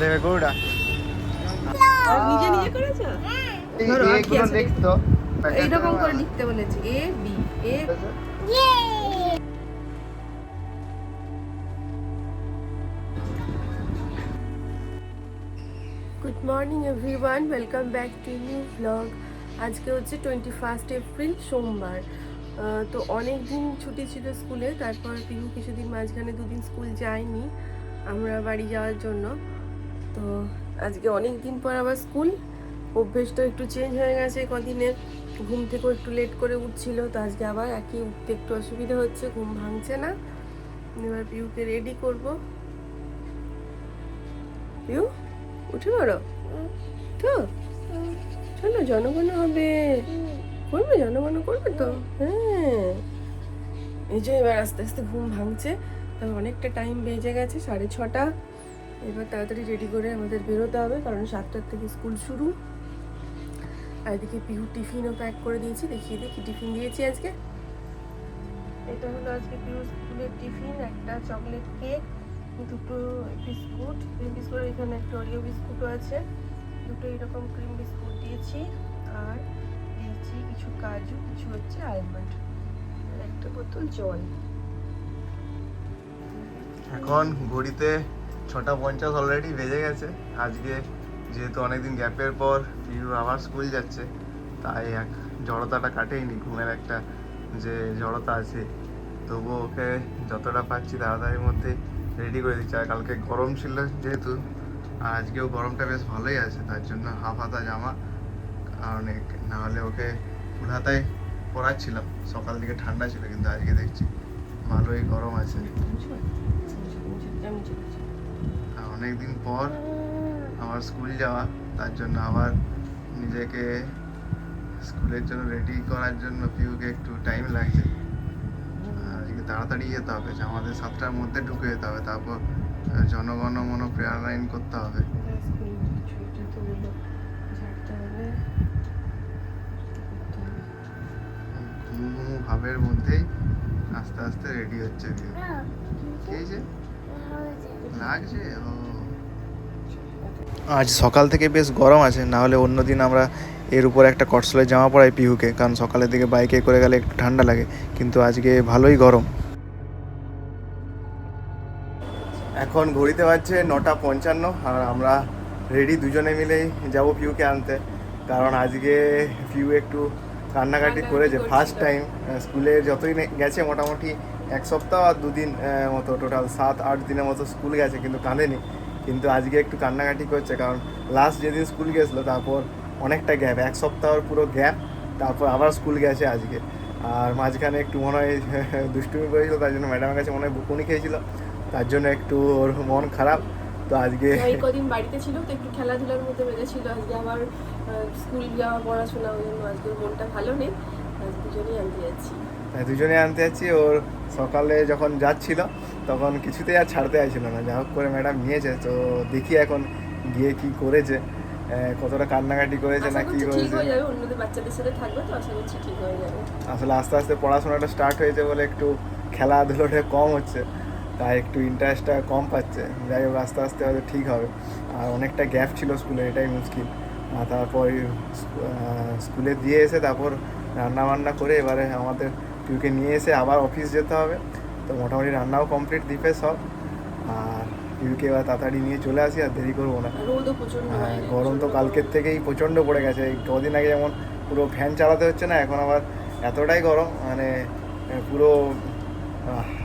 দেবে গরুটা নিজে নিজে করেছো? এইগুলো লিখতো এইরকম করে লিখতে বলেছে A B A. Good morning everyone, welcome back to new blog. আজকে হচ্ছে 21 এপ্রিল, সোমবার। তো অনেক দিন ছুটি ছিল স্কুলে, তারপর পিহু কিছুদিন মাঝখানে দুদিন স্কুল যায়নি আমরা বাড়ি যাওয়ার জন্য। তো আজকে অনেক দিন পর আবার স্কুল। অভ্যেসটা একটু চেঞ্জ হয়ে গেছে কদিনে, ঘুম থেকেও একটু লেট করে উঠছিল, তো আজকে আবার একই উঠতে একটু অসুবিধা হচ্ছে, ঘুম ভাঙছে না। এবার পিহুকে রেডি করব। পিহু উঠে পড়ো তো, চলো জনগণ হবে, করবে জনগণ করবে তো। হ্যাঁ, এই যে এবার আস্তে আস্তে ঘুম ভাঙছে। তবে অনেকটা টাইম বেজে গেছে, 6:30। এবার তাড়াতাড়ি রেডি করে আমাদের বেরোতে হবে, কারণ 7টার থেকে স্কুল শুরু। আর এদিকে পিহু টিফিনও প্যাক করে দিয়েছি, দেখিয়ে দিই কি টিফিন দিয়েছি আজকে। এটা হলো আজকে পিহু স্কুলের টিফিন। একটা চকলেট কেক, দুটো বিস্কুট, ক্রিম বিস্কুট, এখানে একটা অরিও বিস্কুটও আছে, দুটো এরকম ক্রিম বিস্কুট দিয়েছি, আর দিয়েছি কিছু কাজু, কিছু হচ্ছে আলমন্ড, আর একটা বোতল জল। এখন ঘড়িতে 6:50 অলরেডি বেজে গেছে। আজকে যেহেতু অনেকদিন গ্যাপের পর পিহু আবার স্কুল যাচ্ছে, তাই এক জড়তাটা কাটেইনি, ঘুমের একটা যে জড়তা আছে, তবুও ওকে যতটা পাচ্ছি তাড়াতাড়ির মধ্যে রেডি করে দিচ্ছি। আর কালকে গরম ছিল যেহেতু, আর আজকেও গরমটা বেশ ভালোই আছে, তার জন্য হাফ হাতা জামা, কারণ নাহলে ওকে ফুল হাতায় পরাচ্ছিলাম। সকাল দিকে ঠান্ডা ছিল, কিন্তু আজকে দেখছি ভালোই গরম আছে। অনেকদিন পর আমার স্কুল যাওয়া, তার জন্য আবার নিজেকে স্কুলের জন্য রেডি করার জন্য পিউকে একটু টাইম লাগছে। আজকে তাড়াতাড়ি যেতে হবে, যে আমাদের 7টার মধ্যে ঢুকে যেতে হবে, তারপর জনগণ মন প্রেয়ার লাইন করতে হবে। ঘুমু ভাবের মধ্যেই আস্তে আস্তে রেডি হচ্ছে পিউ। কি হয়েছে? লাগছে? ও, আজ সকাল থেকে বেশ গরম আছে, না হলে অন্যদিন আমরা এর উপর একটা কটসলের জামা পরাই পিহুকে, কারণ সকালের দিকে বাইকে করে গেলে একটু ঠান্ডা লাগে, কিন্তু আজকে ভালোই গরম। এখন ঘড়িতে বাজছে 9:55, আর আমরা রেডি দুজনে মিলেই যাব পিহুকে আনতে, কারণ আজকে পিহু একটু কান্নাকাটি করেছে। ফার্স্ট টাইম স্কুলে যতই গেছে, মোটামুটি এক সপ্তাহ আর দুদিন মতো, টোটাল 7-8 দিনের মতো স্কুল গেছে, কিন্তু কাঁদেনি। কিন্তু আজকে একটু কান্নাকাটি করছে, কারণ লাস্ট যেদিন স্কুল গেছিলো তারপর অনেকটা গ্যাপ, এক সপ্তাহর পুরো গ্যাপ, তারপর আবার স্কুল গেছে আজকে। আর মাঝখানে একটু মনে হয় দুষ্টুমি করেছিল, তার জন্য ম্যাডামের কাছে মনে হয় বকুনি খেয়েছিল, তার জন্য একটু ওর মন খারাপ। তো আজকে এই কদিন বাড়িতে ছিল, তো একটু খেলাধুলার মধ্যে বেঁধেছিল। আজকে আবার স্কুল যাওয়া, পড়াশোনা, ওই জন্য আজকে মনটা ভালো নেই। আজ দুজনেই আনতে যাচ্ছি। দুজনে আনতে যাচ্ছি। ওর সকালে যখন যাচ্ছিল তখন কিছুতেই আর ছাড়তে চাইছিল না, যা হোক করে ম্যাডাম নিয়েছে। তো দেখি এখন গিয়ে কি করেছে, কতটা কান্নাকাটি করেছে না কি করেছে। ঠিক হয়ে যাবে, অন্যদের বাচ্চাদের সাথে থাকবে তো, আশা করছি ঠিক হয়ে যাবে। আসলে আস্তে আস্তে পড়াশোনাটা স্টার্ট হয়েছে বলে একটু খেলাধুলোটা কম হচ্ছে, তাই একটু ইন্টারেস্টটা কম পাচ্ছে। যাই হোক, আস্তে আস্তে হয়তো ঠিক হবে। আর অনেকটা গ্যাপ ছিল স্কুলে, এটাই মুশকিল। তারপর স্কুলে দিয়ে এসে তারপর রান্নাবান্না করে এবারে আমাদের পিউকে নিয়ে এসে আবার অফিস যেতে হবে। তো মোটামুটি রান্নাও কমপ্লিট, দিবে সব। আর পিউকে এবার তাড়াতাড়ি নিয়ে চলে আসি, আর দেরি করবো না। গরম তো কালকের থেকেই প্রচণ্ড পড়ে গেছে। এই কদিন আগে যেমন পুরো ফ্যান চালাতে হচ্ছে না, এখন আবার এতটাই গরম, মানে পুরো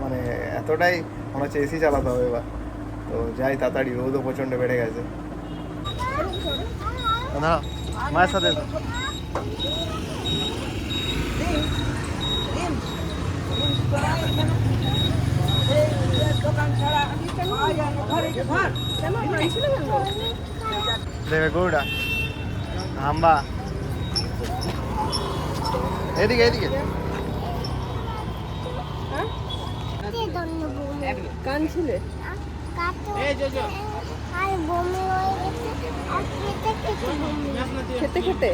মানে এতটাই মনে হচ্ছে এসি চালাতে হবে এবার। তো যাই তাড়াতাড়ি, রোদও প্রচণ্ড বেড়ে গেছে। মায়ের সাথে দেবে গরুটা হাম্বা, এদিকে এদিকে। কাঁদছিলে? খেতে খেতে,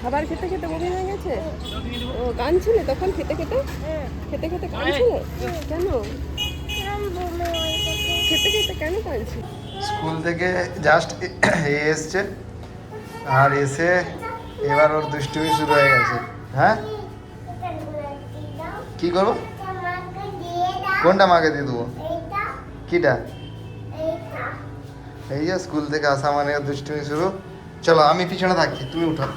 খাবার খেতে খেতে বমি হয়ে গেছে। ও, কাঁদছিলে তখন খেতে খেতে? খেতে খেতে কাঁদছিলে কেন? খেতে খেতে কেন কাঁদছিস? স্কুল থেকে জাস্ট এসছে, আর এসে এবার ওর দুষ্টুমি শুরু হয়ে গেছে। হ্যাঁ, কি করবো? কোনটা মাকে দিয়ে দেবো? কিটা? এই যে স্কুল থেকে আসা মানে ওর দুষ্টুমি শুরু। চলো আমি পিছনে থাকছি, তুমি উঠাও,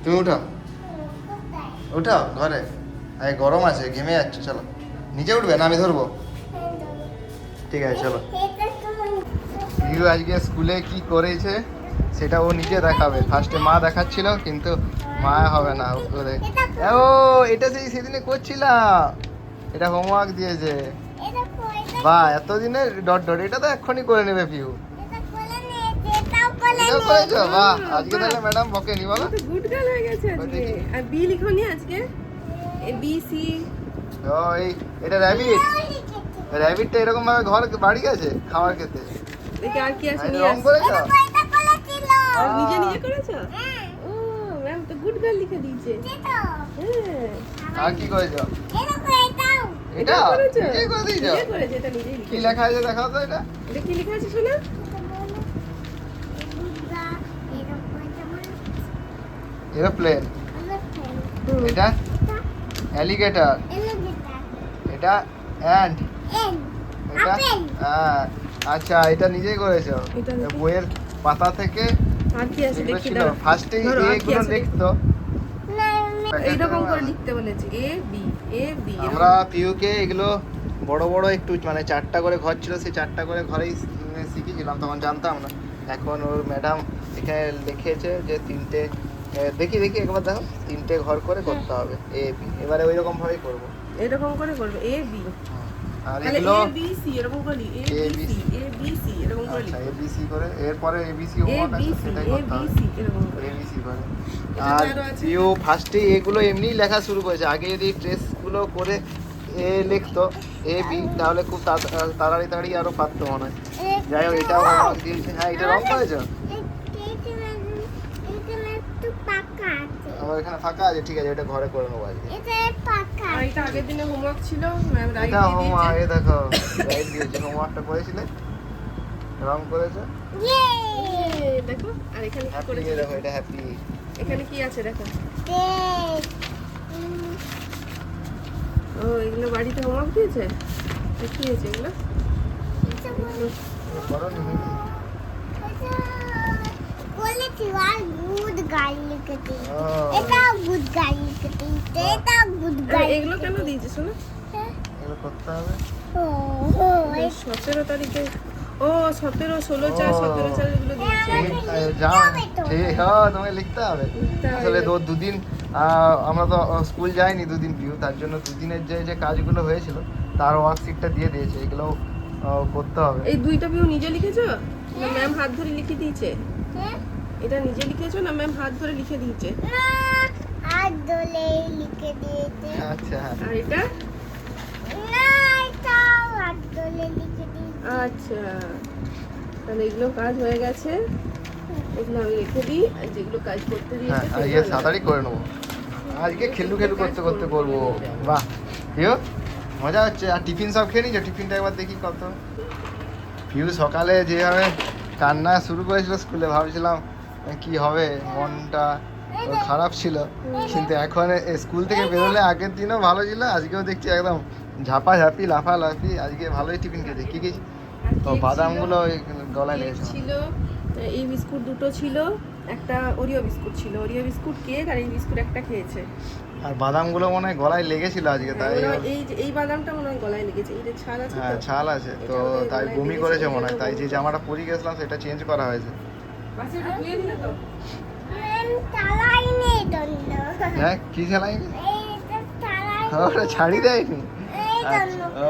তুমি উঠাও, উঠাও ঘরে। এই গরম আছে, ঘেমে যাচ্ছে। চলো নিচে উঠবে না আমি ধরবো? ঠিক আছে চলো। পিউ আজকে স্কুলে কি করেছে সেটা ও নিজে দেখাবে। ফার্স্টে মা দেখাচ্ছিল, কিন্তু মা হবে না ওদের। ও এটা সেই সেদিনে করছিলাম, এটা হোমওয়ার্ক দিয়েছে। বা এতদিনে ডট ডট, এটা তো এক্ষুনি করে নেবে পিউ। এটাও করেছো? বাহ, আজকে তাহলে ম্যাডাম বকেনি বলো। গুড গার্ল হয়ে গেছে আজকে। আর বি লিখোনি আজকে? A B C. ও এই এটা র্যাবিট, র্যাবিটটা এরকম ভাবে ঘর বাড়ি গেছে খাবার খেতে। দেখি আর কি আছে, এটা নিয়ে রং আসো। করেছো? আর নিজে নিজে করেছো? ও ম্যাম তো গুড গার্ল লিখে দিয়েছে। হ্যাঁ। আর কি করেছো? এটা এটা করেছো? নিজেই করে দিয়েছো? নিজে করেছে, এটা নিজেই কি লিখেছে। লেখা আছে দেখাও তো। এটা এটা কি লেখা আছে শোনা? এরোপ্লেন, এটা অ্যালিগেটর, এটা অ্যান্ট, এটা হ্যাঁ। আচ্ছা এটা নিজেই করেছো? এটা নিজে। বইয়ের পাতা থেকে আর কি আছে যেগুলো দেখি ছিল দাও। ফার্স্টে ধরো, আর কি এগুলো আছে লিখতো। এইরকম করে লিখতে বলেছে, এ বি এ বি। আমরা পিউকে এগুলো বড় বড় একটু মানে 4টা করে ঘর ছিল, সেই 4টা করে ঘরেই শিখেছিলাম, তখন জানতাম না। এখন ওর ম্যাডাম এখানে লিখেছে যে 3টে, দেখি দেখি একবার দেখো, 3টে ঘর করে করতে হবে এ বি। এবারে ওই রকম ভাবেই করবো। এরকম করে করবে এ বি। আর তাহলে এগুলো এ বি সি এরকম করে লি, A B C A B C এরকম করে আচ্ছা লিখো। এবিসি করে, এরপরে এবিসি এ হোমওয়ার্ক বি আছে সি সেটাই এ করতে বি হবে। সি এরকম করে। এবিসি করে। এটা আর আরো আছে। পিও ফার্স্টে এগুলো এমনিই লেখা শুরু করেছে। আগে যদি ট্রেসগুলো করে এ লিখতো এ বি, তাহলে খুব তাড়াতাড়ি আরো পারতো মনে হয়। যাই হোক এটাও হোমওয়ার্ক দিয়েছে। হ্যাঁ এটা রং করেছো? আমার এখানে ফাঁকা আছে, ঠিক আছে, এটা ঘরে করে নেবো আজকে। আর এটা আগের দিনে হোমওয়ার্ক ছিল, ম্যাম রাইট এটা দিয়ে হোমওয়ার্ক, দিয়েছে। এই দেখো রাইট দিয়েছে। হোমওয়ার্কটা করেছিলে, রং করেছো। দেখো আর এখানে কি হ্যাপি, করেছে দেখো এটা হ্যাপি। এখানে কি আছে দেখো। ও এগুলো বাড়িতে হোমওয়ার্ক দিয়েছে। কি হয়েছে এগুলো? করো নি? এগুলো কেন দিয়েছে শোনো? এগুলো করতে হবে। 17 তারিখে। ও 17, 16, 4, 17, 4 এগুলো দিয়েছে। যাও ঠিক, হ্যাঁ তোমাকে লিখতে হবে। আসলে দুদিন আমরা তো স্কুল যাইনি দুদিন পিউ, তার জন্য দুদিনের যে যে কাজগুলো হয়েছিল তার ওয়ার্কশিটটা দিয়ে দিয়েছে, এগুলো করতে হবে। এই দুইটা পিউ নিজে লিখেছো না ম্যাম হাত ধরে লিখে দিয়েছে? এটা নিজে লিখেছো না ম্যাম হাত ধরে লিখে দিয়েছে? আচ্ছা আর এটা? আচ্ছা তাহলে এগুলো কাজ হয়ে গেছে, এগুলো আমি রেখে দিই। আর যেগুলো কাজ করতে হ্যাঁ দিয়েছে আজকে তাড়াতাড়ি করে নেবো। আজকে খেলু খেলু করতে করতে করবো। বাহ পিউ মজা হচ্ছে। আর টিফিন সব খেয়ে নিয়েছো? টিফিনটা একবার দেখি কত। পিউ সকালে যেভাবে কান্না শুরু করেছিল স্কুলে, ভাবছিলাম কি হবে, মনটা ওর খারাপ ছিল। কিন্তু এখন স্কুল থেকে বেরোলে আগের দিনও ভালো ছিল, আজকেও দেখছি একদম ঝাপাঝাপি লাফালাফি। আজকে ভালোই টিফিন খেয়েছে। কি কি? ও বাদামগুলো ওই গলায় কেক লেগেছে। ছিল, এই বিস্কুট দুটো ছিল, একটা ওরিও বিস্কুট ছিল, ওরিও বিস্কুট কেক, আর এই বিস্কুট একটা খেয়েছে। আর বাদামগুলো মনে হয় গলায় লেগেছিল আজকে, তাই মনে হয় এই বাদামটা মনে হয় গলায় লেগেছে, এই যে ছাল আছে হ্যাঁ তো। ছাল আছে তো, এটা ওদের তাই গলায় বমি লেগেছে, করেছে এই মনে হয়, জন্য তাই যে বমি জামাটা পরে গেছিলাম সেটা চেঞ্জ করা হয়েছে। বাসে ওটা ধুয়ে দিলে তো? হ্যাঁ কি চালাইনি? ওটা ছাড়ি দেয়নি? আচ্ছা, ও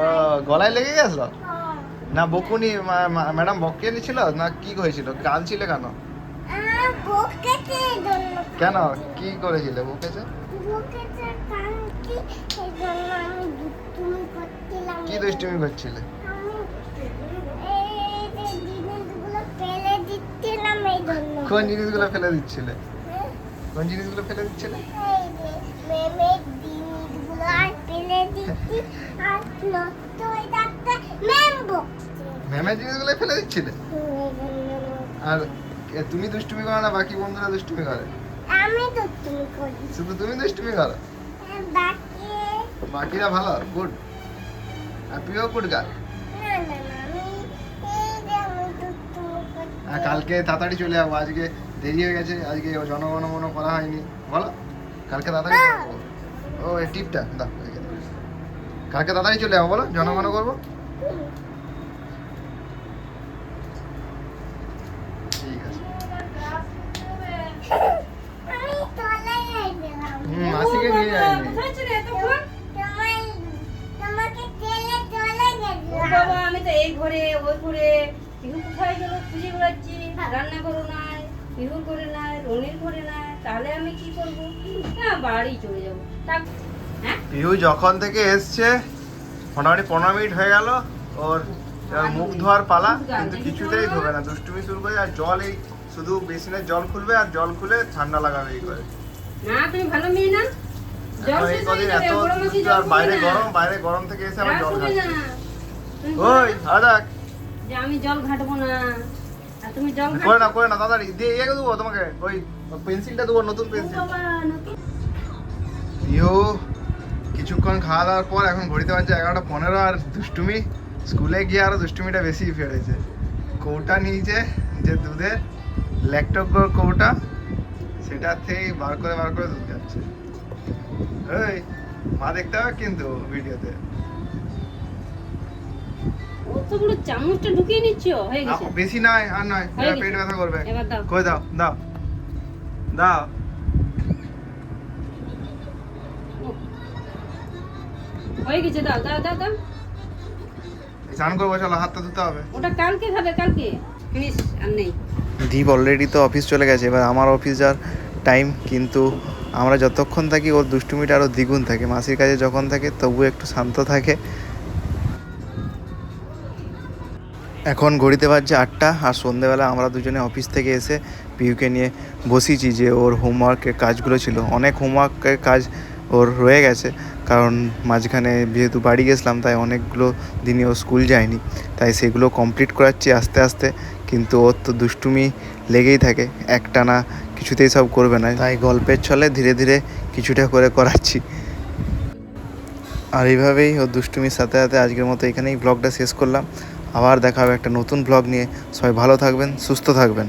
গলায় লেগে গেছিল না? বকুনি ম্যাডাম বকে নিছিল না? কি হয়েছিল? কাঁদছিল কেন? কেন কি করেছিলে? বকেছে কি দুষ্টুমি করছিলে? কোন জিনিসগুলো ফেলে দিচ্ছিলে? কোন জিনিসগুলো ফেলে দিচ্ছিলে? ম্যামের জিনিসগুলো ফেলে দিচ্ছিলে? আর তুমি দুষ্টুমি করো না, বাকি বন্ধুরা দুষ্টুমি করে? আমি তো তুমি করি শুধু তুমি দুষ্টুমি করো? বাকি বাকিরা ভালো, গুড। আর প্রিয় গুড গার্ল। না না না আমি এই যে আমি তো তুমি করি আর কালকে তাড়াতাড়ি চলে যাবো, আজকে দেরি হয়ে গেছে, আজকে জনগণ মন করা হয়নি, বলো? কালকে তাড়াতাড়ি করবো। ও এই টিপটা দাও, কালকে তাড়াতাড়ি চলে যাবো, বলো? জনগণ করবো। ঠিক আছে। আমি তলায় গেছিলাম মাসিকে নিয়ে যায়নি। কোথায় ছিলে এতক্ষণ? তোমাকে তেলে চলে ও গেছিলাম বাবা, আমি তো এই ঘরে ওই ঘরে, পিহু কোথায় গেল খুঁজে বেড়াচ্ছি, রান্না করো নাই, পিহুর করে নাই, রনির করে নাই, তাহলে আমি কি করবো? না, বাড়ি চলে যাবো। হ্যাঁ, পিহু যখন থেকে এসছে মোটামুটি 15 মিনিট হয়ে গেল, ওর এবার মুখ ধোয়ার পালা, কিন্তু কিছুতেই ধোবে না, দুষ্টুমি শুরু করে। আর জল এই শুধু বেসিনের জল খুলবে আর জল খুলে ঠান্ডা লাগাবে এই করে। না তুমি ভালো মেয়ে না, জল এখন এই শেষ হয়ে কদিন যাবে, এত গরম আছে, দুষ্টু, জল আর বাইরে খাবে না। গরম, বাইরে গরম থেকে এসে আবার জল রাখবে খাচ্ছে। না। তুমি ওই আদাক যে আমি জল ঘাটবো না, আর তুমি জল করে না, করে না, তাড়াতাড়ি দিয়ে ইয়ে দেবো তোমাকে, ওই পেন্সিলটা দেবো, নতুন পেন্সিল। বাবা নতুন। ইয়ো কিছুক্ষণ খাওয়া দাওয়ার পর এখন ঘড়িতে বাজছে 11:15, আর দুষ্টুমি স্কুলে গিয়ে আরো দুষ্টুমিটা বেশি ফেলেছে। কৌটা নিয়েছে, যে দুধের ল্যাকটোকোর কৌটা, সেটা থেকেই বার করে দুধ খাচ্ছে। এই মা দেখতে হবে কিন্তু ভিডিওতে। ও তো পুরো চামচটা ঢুকিয়ে নিচ্ছ, হয়ে গেছে। বেশি নয়, আর নয়, হয়ে এবার গেছে। পেট ব্যথা করবে। এবার দাও। কই দাও, দাও দাও। হয়ে গেছে, দাও দাও দাও দাও। স্নান করবো, চলো, হাতটা ধুতে হবে। ওটা কালকে খাবে, কালকে ফিনিশ, আর নেই। দীপ অলরেডি তো অফিস চলে গেছে, এবার আমার অফিস যাওয়ার টাইম, কিন্তু আমরা যতক্ষণ থাকি ওর দুষ্টুমিটা আরও দ্বিগুণ থাকে। মাসির কাছে যখন থাকে তবু একটু শান্ত থাকে। এখন ঘড়িতে বাজছে 8টা, আর সন্ধেবেলা আমরা দুজনে অফিস থেকে এসে পিউকে নিয়ে বসিয়েছি, যে ওর হোমওয়ার্কের কাজগুলো ছিল, অনেক হোমওয়ার্কের কাজ ওর রয়ে গেছে, কারণ মাঝখানে যেহেতু বাড়ি গেছিলাম তাই অনেকগুলো দিনই ও স্কুল যায়নি, তাই সেগুলো কমপ্লিট করাচ্ছি আস্তে আস্তে। কিন্তু ওর তো দুষ্টুমি লেগেই থাকে, একটানা কিছুতেই সব করবে না, তাই গল্পের ছলে ধীরে ধীরে কিছুটা করে করাচ্ছি। আর এইভাবেই ওর দুষ্টুমির সাথে সাথে আজকের মতো এখানেই ব্লগটা শেষ করলাম। আবার দেখা হবে একটা নতুন ব্লগ নিয়ে। সবাই ভালো থাকবেন, সুস্থ থাকবেন।